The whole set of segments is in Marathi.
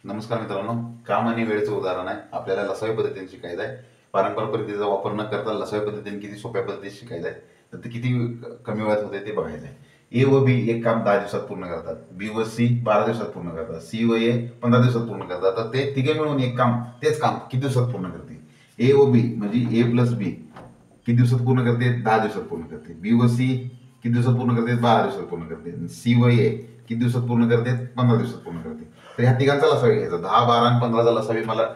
नमस्कार मित्रांनो, काम आणि वेळेचं उदाहरण आहे. आपल्याला लसावी पद्धतीने शिकायचं आहे. पारंपरिक पद्धतीचा वापर न करता लसावी पद्धतीने किती सोप्या पद्धतीने शिकायचं आहे, तर ते किती कमी वेळात होते ते बघायचं आहे. ए व बी एक काम 10 दिवसात पूर्ण करतात, बी व सी 12 दिवसात पूर्ण करतात, सी व ए 15 दिवसात पूर्ण करतात. तर ते तिघे मिळून एक काम, तेच काम किती दिवसात पूर्ण करते? ए व बी म्हणजे ए प्लस बी किती दिवसात पूर्ण करते? 10 दिवसात पूर्ण करते. बी व सी किती दिवसात पूर्ण करते? 12 दिवसात पूर्ण करते. सी व ए किती दिवसात पूर्ण करते? 15 दिवसात पूर्ण करते. तर ह्या तिघांचा लसावी घ्यायचा. 10, 12 आणि 15चा लसावी मला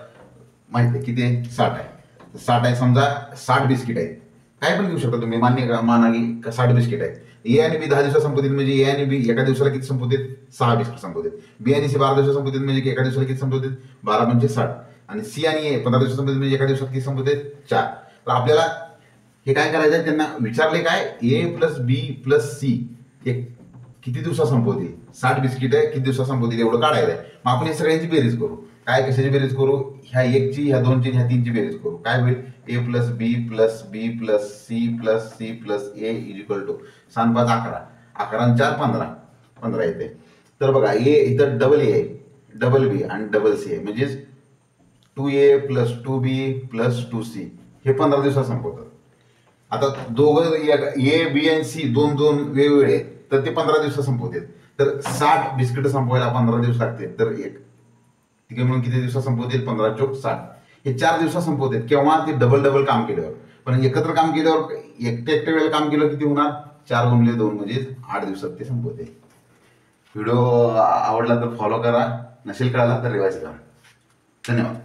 माहिती आहे किती आहे? 60 आहे. 60 आहे, समजा 60 बिस्किट आहेत. काय पण घेऊ शकता तुम्ही, माना की 60 बिस्किट आहेत. ए आणि बी 10 दिवसात संपवतील म्हणजे ए आणि बी एका दिवसाला किती संपवतील? 6 बिस्किट संपवतील. बी आणि सी 12 दिवसात संपवतील म्हणजे एका दिवसाला किती संपवतील? 12 म्हणजे 60. आणि सी आणि ए 15 दिवसात संपवतील म्हणजे एका दिवसात किती संपवतील? 4. तर आपल्याला हे काय करायचं आहे, त्यांना विचारले काय, ए प्लस बी प्लस सी एक किती दिवसात संपवतील? 60 बिस्किट आहे, किती दिवसात संपवतील एवढं काढायचं आहे. मग आपण हे सगळ्यांची बेरीज करू. काय कशाची बेरीज करू? ह्या एकची, ह्या दोनची, ह्या तीनची बेरीज करू. काय होईल? A plus B plus B plus C plus A is equal to 6 5 11. 11 आणि 4 15. 15 येते. तर बघा, ए इथं डबल ए, डबल बी आणि डबल सी आहे, म्हणजेच 2A plus 2B plus 2C हे 15 दिवसात संपवतात. आता दोघं ए बी आणि सी दोन दोन वेगवेगळे आहेत, तर ते 15 दिवसात संपवतात. तर 60 बिस्किट संपवायला 15 दिवस लागतील. तर एक ठीक आहे, म्हणून किती दिवसात संपवतील? 15 चोक 60. हे 4 दिवसात संपवतात. केव्हा? ते डबल डबल काम केल्यावर. पण एकत्र काम केल्यावर, एकट्या वेळेला काम केलं किती होणार? 4 गुणिले 2 म्हणजे 8 दिवसात ते संपवते. व्हिडिओ आवडला तर फॉलो करा, नसेल कळाला तर रिवाइज करा. धन्यवाद.